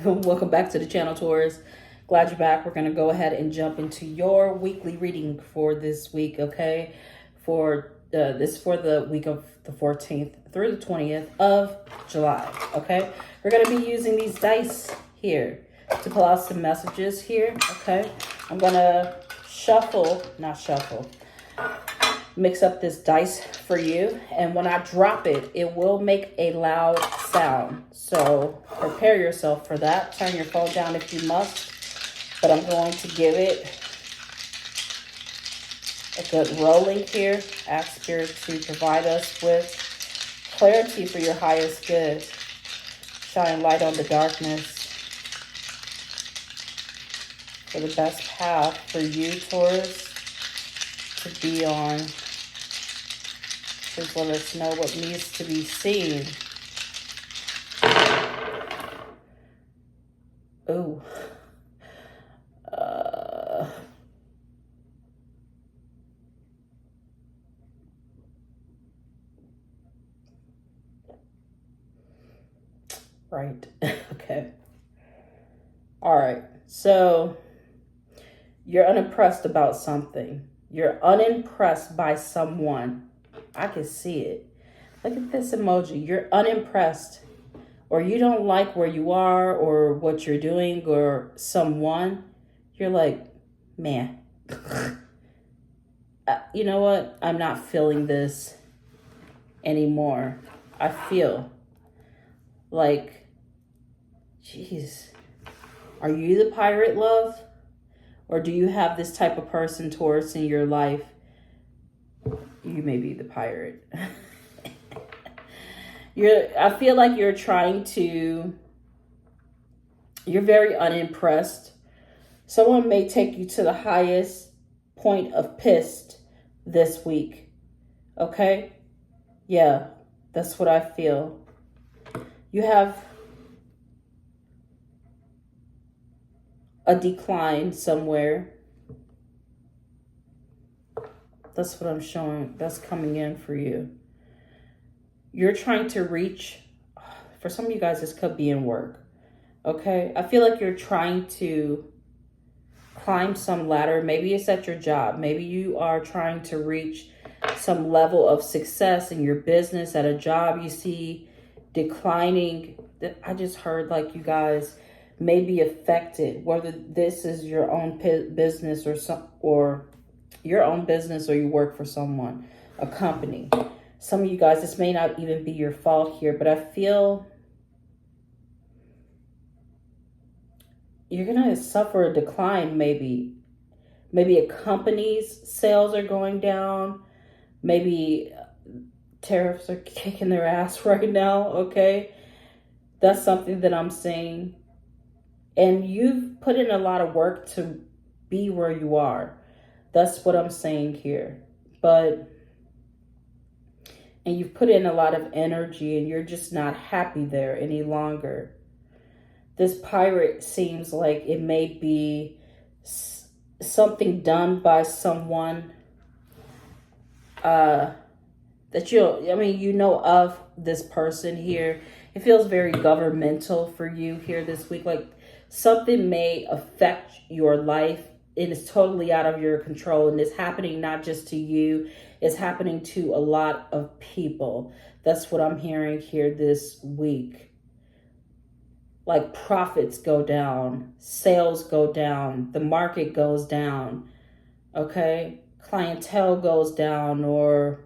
Welcome back to the channel, Taurus. Glad you're back. We're going to go ahead and jump into your weekly reading for this week, okay? For the week of the 14th through the 20th of July, okay? We're going to be using these dice here to pull out some messages here, okay? I'm going to mix up this dice for you, and when I drop it, it will make a loud sound. So prepare yourself for that. Turn your phone down if you must, but I'm going to give it a good rolling here. Ask Spirit to provide us with clarity for your highest good. Shine light on the darkness for the best path for you, Taurus, to be on. Please let us know what needs to be seen. Ooh. Right. Okay. All right. So you're unimpressed about something. You're unimpressed by someone. I can see it. Look at this emoji. You're unimpressed, or you don't like where you are or what you're doing or someone. You're like, man, you know what? I'm not feeling this anymore. I feel like, geez, are you the pirate, love? Or do you have this type of person, Taurus, in your life? You may be the pirate. I feel like you're very unimpressed. Someone may take you to the highest point of pissed this week. Okay? Yeah, that's what I feel. You have a decline somewhere. That's what I'm showing. That's coming in for you. You're trying to reach, for some of you guys, this could be in work. Okay? I feel like you're trying to climb some ladder. Maybe it's at your job. Maybe you are trying to reach some level of success in your business. At a job you see declining. I just heard like you guys may be affected, whether this is your own business or your own business, or you work for someone, a company. Some of you guys, this may not even be your fault here, but I feel you're going to suffer a decline maybe. Maybe a company's sales are going down. Maybe tariffs are kicking their ass right now, okay? That's something that I'm saying. And you've put in a lot of work to be where you are. That's what I'm saying here. And you've put in a lot of energy, and you're just not happy there any longer. This pirate seems like it may be something done by someone that you know of this person here. It feels very governmental for you here this week. Like something may affect your life and it's totally out of your control. And it's happening not just to you. It's happening to a lot of people. That's what I'm hearing here this week. Like profits go down, sales go down, the market goes down, okay? Clientele goes down, or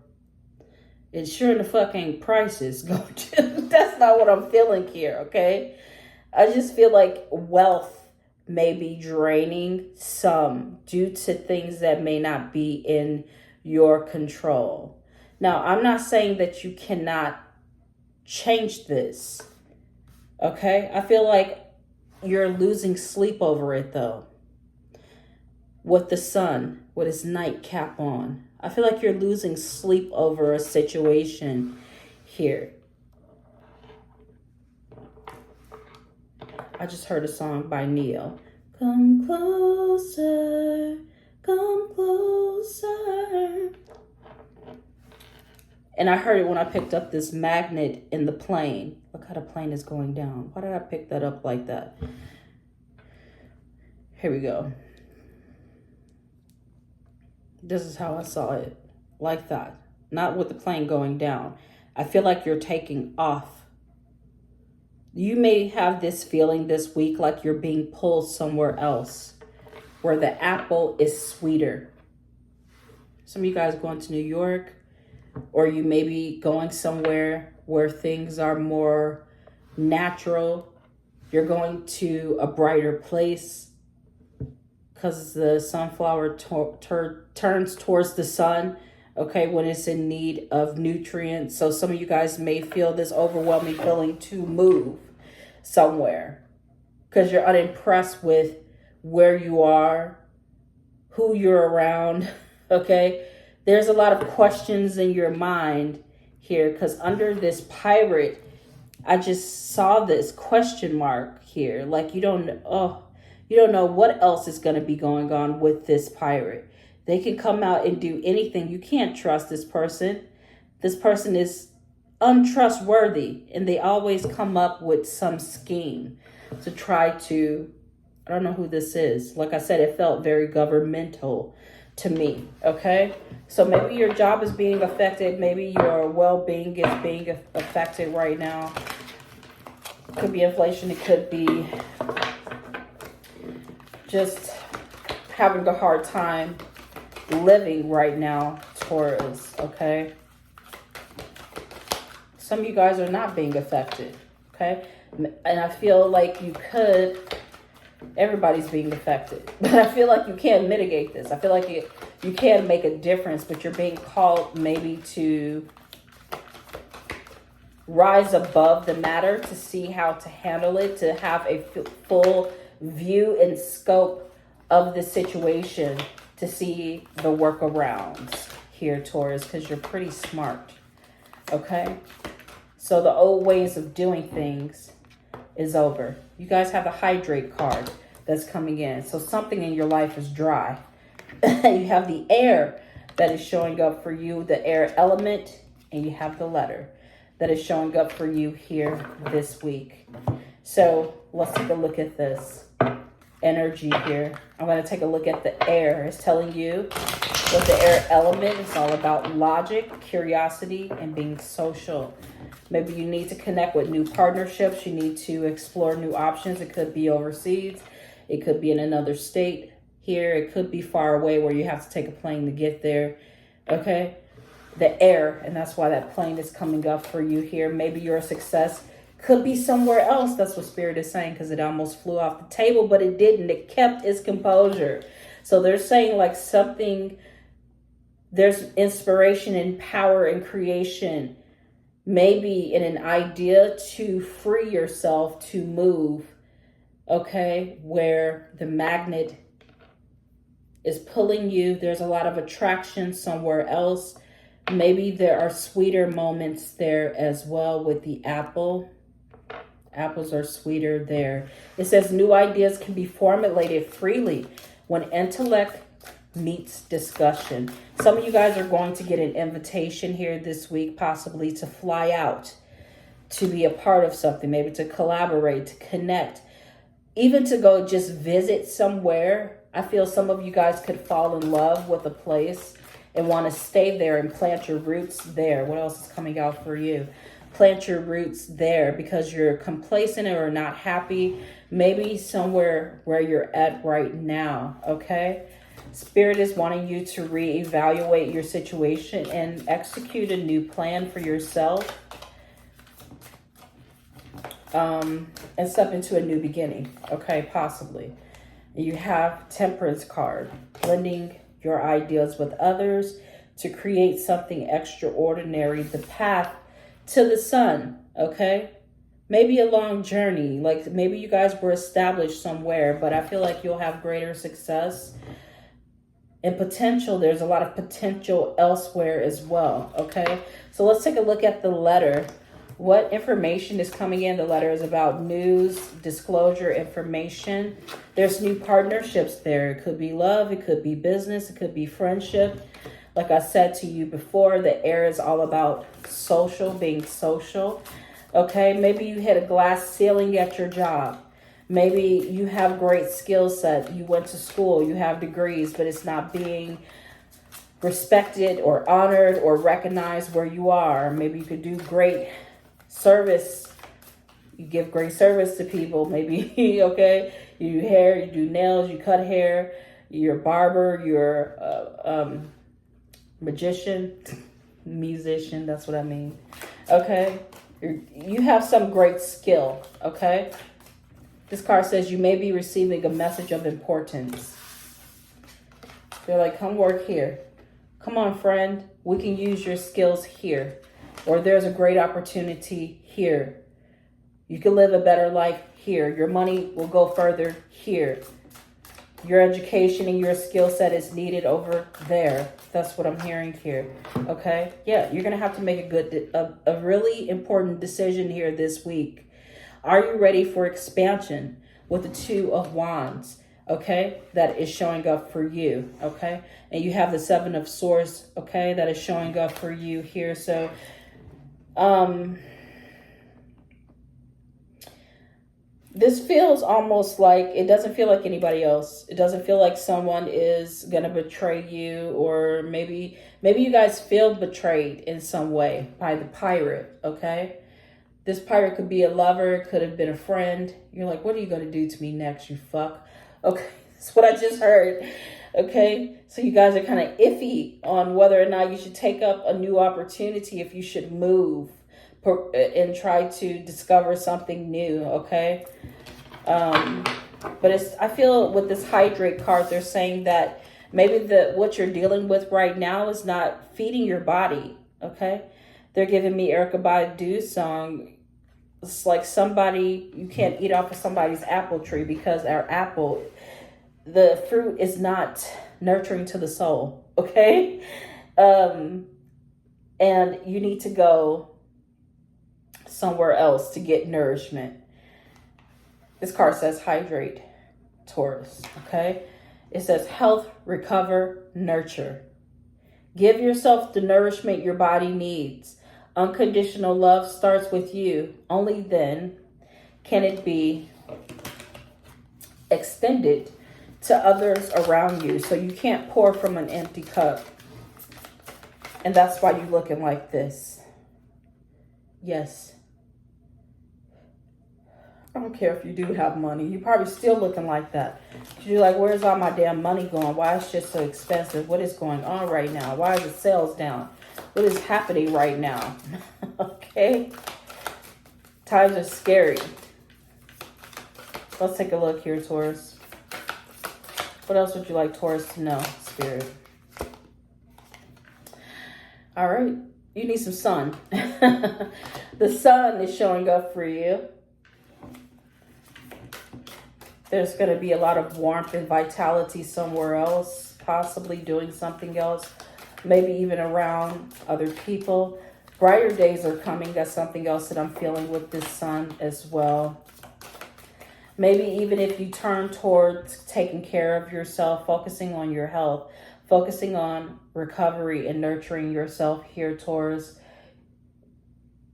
it's sure the fucking prices go down. That's not what I'm feeling here, okay? I just feel like wealth may be draining some due to things that may not be in your control. Now, I'm not saying that you cannot change this. Okay, I feel like you're losing sleep over it though. With the sun, with his nightcap on. I feel like you're losing sleep over a situation here. I just heard a song by Neo. Come closer, come closer. And I heard it when I picked up this magnet in the plane. Look how the plane is going down. Why did I pick that up like that? Here we go. This is how I saw it. Like that. Not with the plane going down. I feel like you're taking off. You may have this feeling this week like you're being pulled somewhere else, where the apple is sweeter. Some of you guys going to New York, or you may be going somewhere where things are more natural. You're going to a brighter place because the sunflower turns towards the sun, okay, when it's in need of nutrients. So some of you guys may feel this overwhelming feeling to move somewhere because you're unimpressed with where you are, who you're around, okay? There's a lot of questions in your mind here because under this pirate, I just saw this question mark here. Like you don't know what else is going to be going on with this pirate. They can come out and do anything. You can't trust this person. This person is untrustworthy, and they always come up with some scheme to try to, I don't know who this is. Like I said, it felt very governmental to me, okay? So maybe your job is being affected. Maybe your well-being is being affected right now. It could be inflation. It could be just having a hard time living right now, Taurus, okay? Some of you guys are not being affected, okay? And I feel like everybody's being affected. But I feel like you can't mitigate this. I feel like you can make a difference, but you're being called maybe to rise above the matter, to see how to handle it, to have a full view and scope of the situation, to see the workarounds here, Taurus, because you're pretty smart, okay? So the old ways of doing things is over. You guys have the hydrate card that's coming in. So something in your life is dry. You have the air that is showing up for you, the air element, and you have the letter that is showing up for you here this week. So let's take a look at this energy here. I'm going to take a look at the air. It's telling you what the air element is all about: logic, curiosity, and being social. Maybe you need to connect with new partnerships. You need to explore new options. It could be overseas. It could be in another state here. It could be far away where you have to take a plane to get there. Okay? The air, and that's why that plane is coming up for you here. Maybe your success could be somewhere else. That's what Spirit is saying, because it almost flew off the table, but it didn't. It kept its composure. So they're saying like something, there's inspiration and power and creation, maybe in an idea to free yourself to move, okay, where the magnet is pulling you. There's a lot of attraction somewhere else. Maybe there are sweeter moments there as well with the apple. Apples are sweeter there. It says new ideas can be formulated freely when intellect meets discussion. Some of you guys are going to get an invitation here this week, possibly to fly out, to be a part of something, maybe to collaborate, to connect, even to go just visit somewhere. I feel some of you guys could fall in love with a place and want to stay there and plant your roots there. What else is coming out for you? Plant your roots there because you're complacent or not happy, maybe somewhere where you're at right now, okay? Spirit is wanting you to reevaluate your situation and execute a new plan for yourself, and step into a new beginning, okay, possibly. You have Temperance card, blending your ideas with others to create something extraordinary, the path to the sun, okay? Maybe a long journey, like maybe you guys were established somewhere, but I feel like you'll have greater success and potential. There's a lot of potential elsewhere as well, okay? So let's take a look at the letter. What information is coming in? The letter is about news, disclosure, information. There's new partnerships there. It could be love, it could be business, it could be friendship. Like I said to you before, the air is all about social, being social. Okay, maybe you hit a glass ceiling at your job. Maybe you have great skill set. You went to school, you have degrees, but it's not being respected or honored or recognized where you are. Maybe you could do great service. You give great service to people. Maybe, okay, you do hair, you do nails, you cut hair, you're a barber, you're a magician, musician, that's what I mean. Okay, you have some great skill, okay? This card says you may be receiving a message of importance. They're like, come work here. Come on, friend. We can use your skills here. Or there's a great opportunity here. You can live a better life here. Your money will go further here. Your education and your skill set is needed over there. That's what I'm hearing here. Okay? Yeah, you're going to have to make a really important decision here this week. Are you ready for expansion with the Two of Wands? Okay, that is showing up for you. Okay, and you have the Seven of Swords. Okay, that is showing up for you here. So, this feels almost like, it doesn't feel like anybody else. It doesn't feel like someone is gonna betray you, or maybe you guys feel betrayed in some way by the pirate. Okay. This pirate could be a lover, could have been a friend. You're like, what are you going to do to me next, you fuck? Okay, that's what I just heard. Okay, so you guys are kind of iffy on whether or not you should take up a new opportunity, if you should move and try to discover something new, okay? But I feel with this Hydrate card, they're saying that maybe what you're dealing with right now is not feeding your body, okay? They're giving me Erykah Badu's song. It's like you can't eat off of somebody's apple tree, because our apple, the fruit is not nurturing to the soul, okay? And you need to go somewhere else to get nourishment. This card says hydrate, Taurus, okay? It says health, recover, nurture. Give yourself the nourishment your body needs. Unconditional love starts with you. Only then can it be extended to others around you. So you can't pour from an empty cup. And that's why you're looking like this. Yes. I don't care if you do have money. You're probably still looking like that. You're like, where's all my damn money going? Why is it just so expensive? What is going on right now? Why are the sales down? What is happening right now? Okay. Times are scary. Let's take a look here, Taurus. What else would you like Taurus to know, Spirit? All right. You need some sun. The sun is showing up for you. There's going to be a lot of warmth and vitality somewhere else, possibly doing something else, maybe even around other people. Brighter days are coming. That's something else that I'm feeling with this sun as well. Maybe even if you turn towards taking care of yourself, focusing on your health, focusing on recovery and nurturing yourself here, Taurus,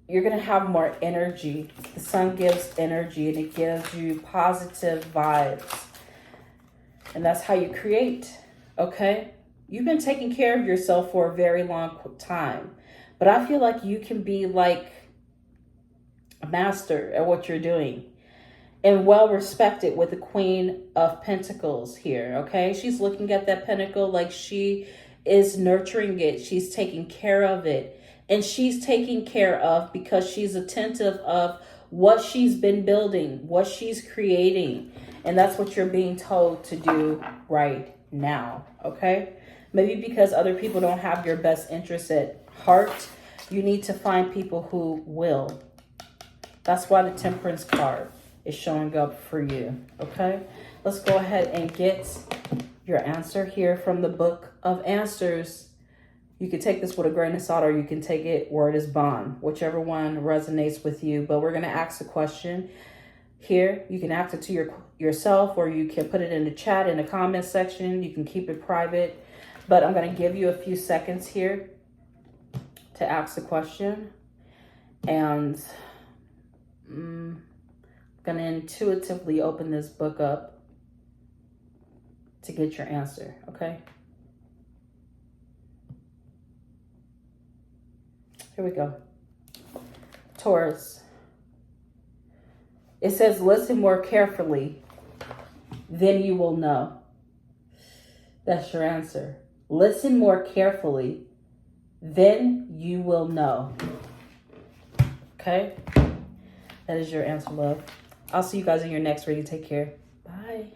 you're going to have more energy. The sun gives energy, and it gives you positive vibes. And that's how you create, okay? You've been taking care of yourself for a very long time. But I feel like you can be like a master at what you're doing. And well respected with the Queen of Pentacles here, okay? She's looking at that pentacle like she is nurturing it. She's taking care of it. And she's taking care of because she's attentive of what she's been building, what she's creating. And that's what you're being told to do right now, okay? Maybe because other people don't have your best interests at heart, you need to find people who will. That's why the Temperance card is showing up for you, okay? Let's go ahead and get your answer here from the Book of Answers. You can take this with a grain of salt, or you can take it where it is bond, whichever one resonates with you. But we're going to ask a question here. You can ask it to yourself, or you can put it in the chat, in the comment section. You can keep it private. But I'm going to give you a few seconds here to ask the question. And I'm going to intuitively open this book up to get your answer, okay? Here we go. Taurus. It says, listen more carefully, then you will know. That's your answer. Listen more carefully, then you will know. Okay? That is your answer, love. I'll see you guys in your next reading. Take care. Bye.